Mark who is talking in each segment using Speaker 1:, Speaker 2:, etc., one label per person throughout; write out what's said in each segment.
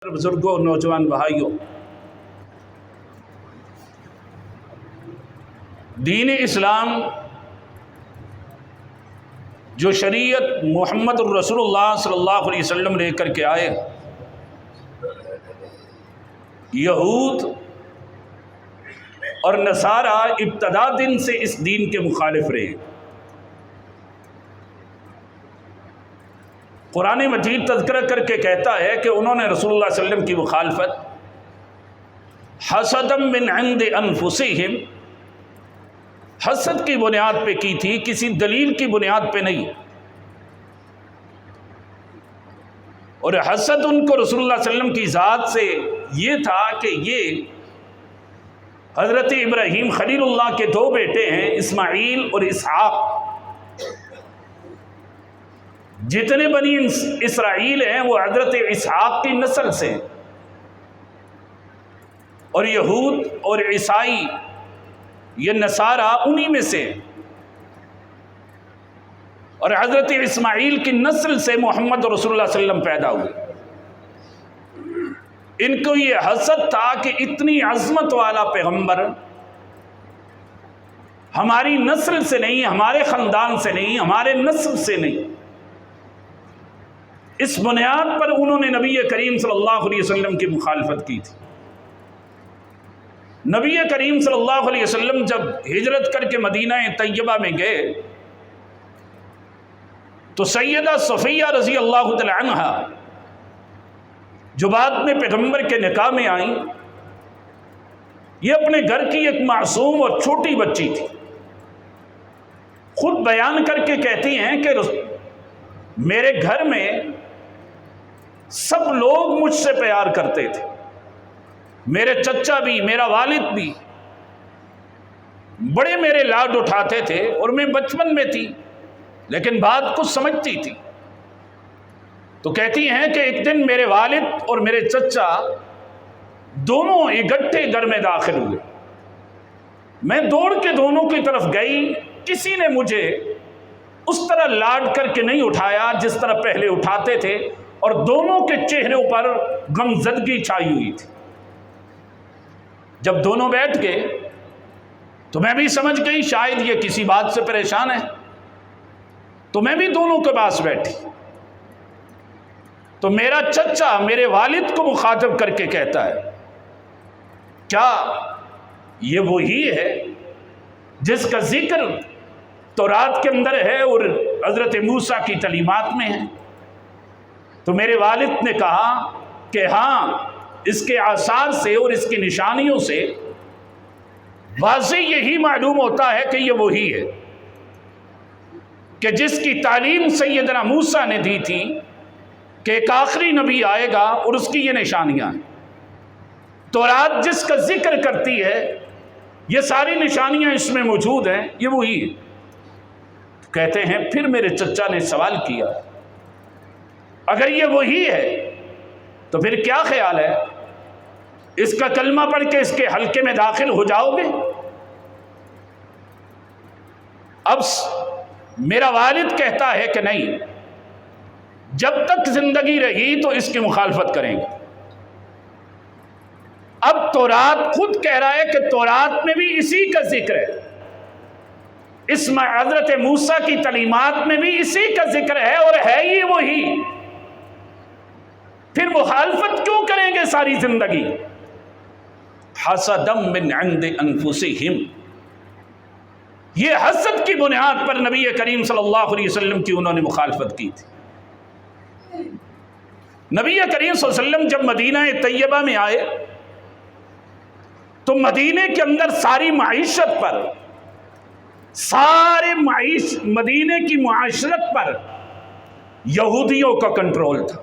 Speaker 1: بزرگوں اور نوجوان بھائیوں، دین اسلام جو شریعت محمد الرسول اللہ صلی اللہ علیہ وسلم لے کر کے آئے، یہود اور نصارہ ابتدا دن سے اس دین کے مخالف رہے۔ قرآن مجید تذکرہ کر کے کہتا ہے کہ انہوں نے رسول اللہ صلی اللہ علیہ وسلم کی مخالفت حسدا من عند انفسہم، حسد کی بنیاد پہ کی تھی، کسی دلیل کی بنیاد پہ نہیں۔ اور حسد ان کو رسول اللہ صلی اللہ علیہ وسلم کی ذات سے یہ تھا کہ یہ حضرت ابراہیم خلیل اللہ کے دو بیٹے ہیں، اسماعیل اور اسحاق۔ جتنے بنی اسرائیل ہیں وہ حضرت اسحاق کی نسل سے، اور یہود اور عیسائی یہ نصارہ انہی میں سے، اور حضرت اسماعیل کی نسل سے محمد رسول اللہ صلی اللہ علیہ وسلم پیدا ہوئے۔ ان کو یہ حسد تھا کہ اتنی عظمت والا پیغمبر ہماری نسل سے نہیں، ہمارے خاندان سے نہیں، ہمارے نسل سے نہیں۔ اس بنیاد پر انہوں نے نبی کریم صلی اللہ علیہ وسلم کی مخالفت کی تھی۔ نبی کریم صلی اللہ علیہ وسلم جب ہجرت کر کے مدینہ طیبہ میں گئے تو سیدہ صفیہ رضی اللہ تعالی عنہا جو بعد میں پیغمبر کے نکاح میں آئیں، یہ اپنے گھر کی ایک معصوم اور چھوٹی بچی تھی۔ خود بیان کر کے کہتی ہیں کہ میرے گھر میں سب لوگ مجھ سے پیار کرتے تھے، میرے چچا بھی، میرا والد بھی بڑے میرے لاڈ اٹھاتے تھے، اور میں بچپن میں تھی لیکن بات کچھ سمجھتی تھی۔ تو کہتی ہیں کہ ایک دن میرے والد اور میرے چچا دونوں اکٹھے گھر میں داخل ہوئے، میں دوڑ کے دونوں کی طرف گئی، کسی نے مجھے اس طرح لاڈ کر کے نہیں اٹھایا جس طرح پہلے اٹھاتے تھے، اور دونوں کے چہروں پر غمزدگی چھائی ہوئی تھی۔ جب دونوں بیٹھ گئے تو میں بھی سمجھ گئی شاید یہ کسی بات سے پریشان ہے، تو میں بھی دونوں کے پاس بیٹھی۔ تو میرا چچا میرے والد کو مخاطب کر کے کہتا ہے، کیا یہ وہی ہے جس کا ذکر تورات کے اندر ہے اور حضرت موسیٰ کی تعلیمات میں ہے؟ تو میرے والد نے کہا کہ ہاں، اس کے آثار سے اور اس کی نشانیوں سے واضح یہی معلوم ہوتا ہے کہ یہ وہی ہے کہ جس کی تعلیم سیدنا موسیٰ نے دی تھی کہ ایک آخری نبی آئے گا اور اس کی یہ نشانیاں ہیں۔ تورات جس کا ذکر کرتی ہے یہ ساری نشانیاں اس میں موجود ہیں، یہ وہی ہے۔ کہتے ہیں پھر میرے چچا نے سوال کیا، اگر یہ وہی ہے تو پھر کیا خیال ہے، اس کا کلمہ پڑھ کے اس کے حلقے میں داخل ہو جاؤ گے؟ اب میرا والد کہتا ہے کہ نہیں، جب تک زندگی رہی تو اس کی مخالفت کریں گے۔ اب تورات خود کہہ رہا ہے کہ تورات میں بھی اسی کا ذکر ہے، اس میں حضرت موسیٰ کی تعلیمات میں بھی اسی کا ذکر ہے، اور ہے یہ وہی، پھر مخالفت کیوں کریں گے ساری زندگی؟ حسدا من عند انفسہم، یہ حسد کی بنیاد پر نبی کریم صلی اللہ علیہ وسلم کی انہوں نے مخالفت کی تھی۔ نبی کریم صلی اللہ علیہ وسلم جب مدینہ طیبہ میں آئے تو مدینے کے اندر ساری معیشت پر، مدینے کی معاشرت پر یہودیوں کا کنٹرول تھا۔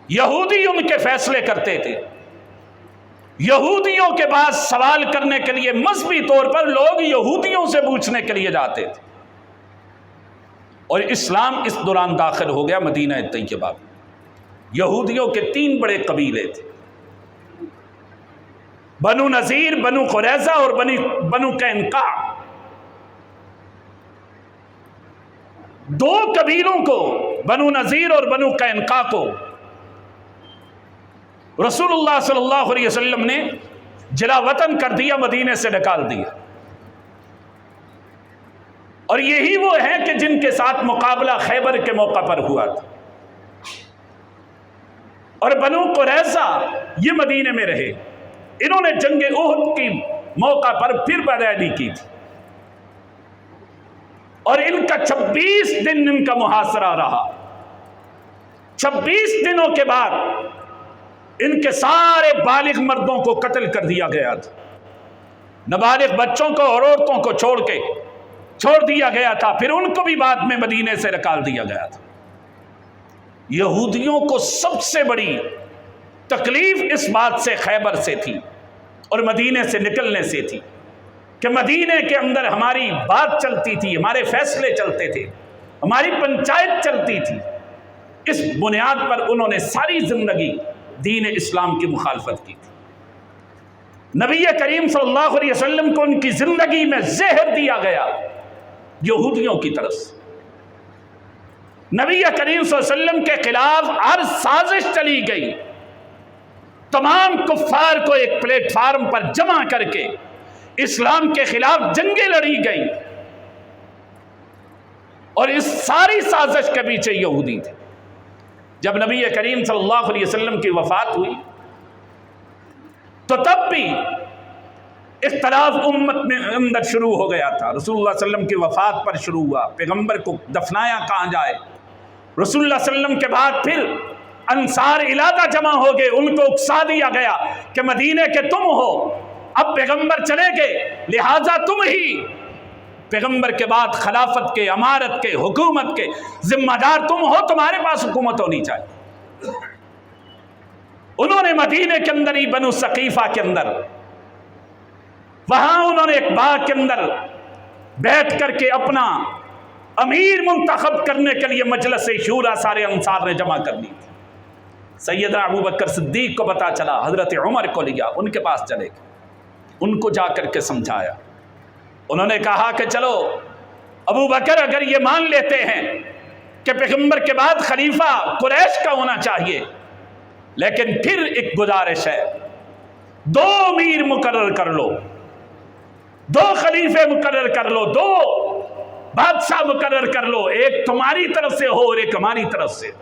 Speaker 1: یہودی ان کے فیصلے کرتے تھے، یہودیوں کے پاس سوال کرنے کے لیے مذہبی طور پر لوگ یہودیوں سے پوچھنے کے لیے جاتے تھے، اور اسلام اس دوران داخل ہو گیا مدینہ طیبہ میں۔ یہودیوں کے 3 بڑے قبیلے تھے، بنو نذیر، بنو قریظہ اور بنو قینقاع۔ 2 قبیلوں کو، بنو نذیر اور بنو قینقاع کو रसूलुल्लाह सल्लल्लाहु अलैहि वसल्लम ने जला वतन कर दिया, मदीने से निकाल दिया। और यही वो हैं कि जिनके साथ मुकाबला खैबर के मौका पर हुआ था। और बनु कुरैज़ा ये मदीने में रहे, इन्होंने जंगे उहद की मौका पर फिर बयानी की थी और इनका 26 दिन इनका मुहासरा रहा। 26 दिनों के बाद इनके सारे बालिग मर्दों को कत्ल कर दिया गया था, नाबालिग बच्चों को और औरतों को छोड़ दिया गया था। फिर उनको भी बाद में मदीने से निकाल दिया गया था। यहूदियों को सबसे बड़ी तकलीफ इस बात से खैबर से थी और मदीने से निकलने से थी कि मदीने के अंदर हमारी बात चलती थी, हमारे फैसले चलते थे, हमारी पंचायत चलती थी। इस बुनियाद पर उन्होंने सारी जिंदगी दीन इस्लाम की मुखालफत की थी। नबी करीम सल्लल्लाहु अलैहि वसल्लम को उनकी जिंदगी में जहर दिया गया यहूदियों की तरफ से। नबी करीम सल्लल्लाहु अलैहि वसल्लम के खिलाफ हर साजिश चली गई, तमाम कुफ्फार को एक प्लेटफार्म पर जमा करके इस्लाम के खिलाफ जंगें लड़ी गई और इस सारी साजिश के पीछे यहूदी थे। जब नबी करीम सल्लल्लाहु अलैहि वसल्लम की वफात हुई तो तब भी इख्तलाफ उम्मत में अंदर शुरू हो गया था। रसूलुल्लाह सल्लल्लाहु अलैहि वसल्लम की वफात पर शुरू हुआ, पैगंबर को दफनाया कहाँ जाए। रसूलुल्लाह सल्लल्लाहु अलैहि वसल्लम के बाद फिर अंसार इलाका जमा हो गए, उनको उकसा दिया गया कि मदीने के तुम हो, अब पैगंबर चले गए, लिहाजा तुम ही पैगंबर के बाद खिलाफत के, अमारत के, हुकूमत के जिम्मेदार तुम हो, तुम्हारे पास हुकूमत होनी चाहिए। उन्होंने मदीने के अंदर ही बनु सकीफा के अंदर, वहां उन्होंने एक बाग के अंदर बैठ करके अपना अमीर मुंतखब करने के लिए मजलिस शूरा सारे अंसार ने जमा कर दी थी। सैयदना अबू बकर सिद्दीक को पता चला, हजरत उमर को लिया, उनके पास चले गए, उनको जा करके समझाया। उन्होंने कहा कि चलो अबू बकर, अगर ये मान लेते हैं कि पैगंबर के बाद खलीफा कुरैश का होना चाहिए, लेकिन फिर एक गुजारिश है, 2 अमीर मुकर्रर कर लो, 2 खलीफे मुकर्रर कर लो, 2 बादशाह मुकर्रर कर लो, एक तुम्हारी तरफ से हो और एक हमारी तरफ से।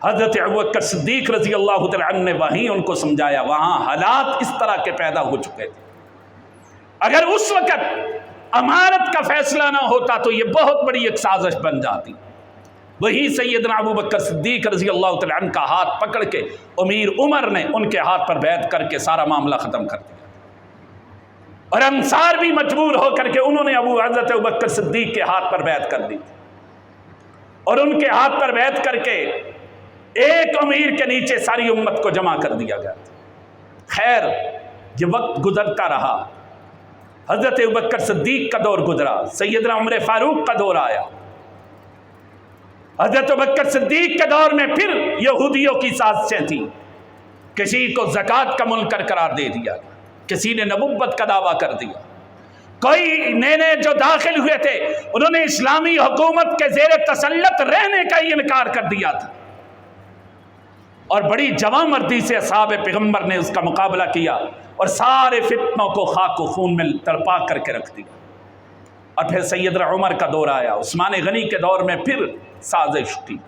Speaker 1: हजरत अबू बकर सिद्दीक रजी अल्लाह तआला अन्हु ने वहीं उनको समझाया। वहां हालात इस तरह के पैदा हो चुके थे, अगर उस वक्त अमानत का फैसला ना होता तो ये बहुत बड़ी एक साजिश बन जाती। वही सैयदना अबू बकर सिद्दीक रजी अल्लाह तआला अन्हु का हाथ पकड़ के अमीर उमर ने उनके हाथ पर बैठ करके सारा मामला ख़त्म कर दिया और अंसार भी मजबूर होकर के उन्होंने हजरत अबू बकर सिद्दीक के हाथ पर बैठ कर दी और उनके हाथ पर बैठ करके एक अमीर के नीचे सारी उम्मत को जमा कर दिया गया। खैर, ये वक्त गुजरता रहा, हजरत अबू बकर सिद्दीक का दौर गुजरा, सैयदना उमर फारूक का दौर आया। हजरत अबू बकर सिद्दीक के दौर में फिर यहूदियों की साजिशें थी, किसी को ज़कात का मुनकर करार दे दिया, किसी ने नबुव्वत का दावा कर दिया, कोई नए जो दाखिल हुए थे उन्होंने इस्लामी हुकूमत के ज़ेर तसल्लुत रहने का ही इनकार कर दिया था और बड़ी जवामर्दी से असहाबे पैगंबर ने उसका मुकाबला किया और सारे फितनों को खाक व खून में तड़पा करके रख दिया। और फिर सैयदना उमर का दौर आया, उस्मान गनी के दौर में फिर साजिश थी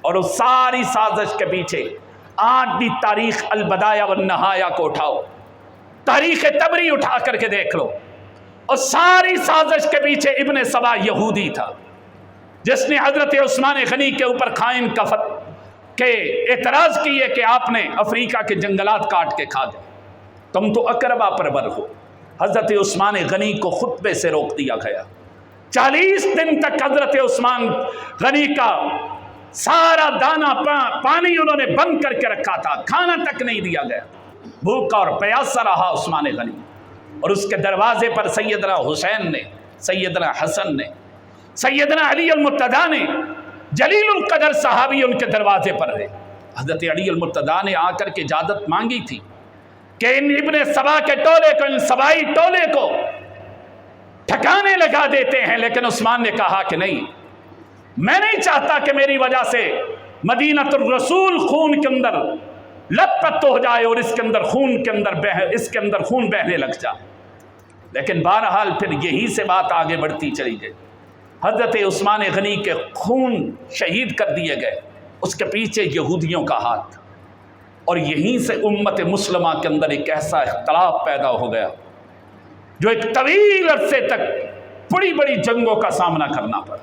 Speaker 1: और उस सारी साजिश के पीछे आज भी तारीख अल-बदाया व नहाया को उठाओ, तारीख तबरी उठा करके देख लो, और सारी साजिश के पीछे इब्ने सबा यहूदी था जिसने हजरत उस्मान गनी के ऊपर खाइन का के एतराज़ किए कि आपने अफ्रीका के जंगलात काट के खा गए, तुम तो अकरबा परवर हो। हजरत उस्मान गनी को खुतबे से रोक दिया गया। 40 दिन तक हजरत उस्मान गनी का सारा दाना पानी उन्होंने बंद करके रखा था, खाना तक नहीं दिया गया, भूखा और प्यासा रहा उस्मान गनी। और उसके दरवाजे पर सैयदना हुसैन ने, सैयदना हसन ने, सैयदना अली अल-मुर्तज़ा ने, जलीलुल कदर सहाबी उनके दरवाजे पर रहे। हजरत अली अल-मुर्तज़ा ने आकर के इजाज़त मांगी थी कि इन इब्ने सबा के टोले को, इन सबाई टोले को ठिकाने लगा देते हैं, लेकिन उस्मान ने कहा कि नहीं, मैं नहीं चाहता कि मेरी वजह से मदीनतुर रसूल खून के अंदर لت پت ہو جائے اور اس کے اندر خون بہنے لگ جائے۔ لیکن بہرحال پھر یہی سے بات آگے بڑھتی چلی گئی۔ حضرت عثمان غنی کے خون شہید کر دیے گئے، اس کے پیچھے یہودیوں کا ہاتھ، اور یہیں سے امت مسلمہ کے اندر ایک ایسا اختلاف پیدا ہو گیا جو ایک طویل عرصے تک بڑی بڑی جنگوں کا سامنا کرنا پڑا۔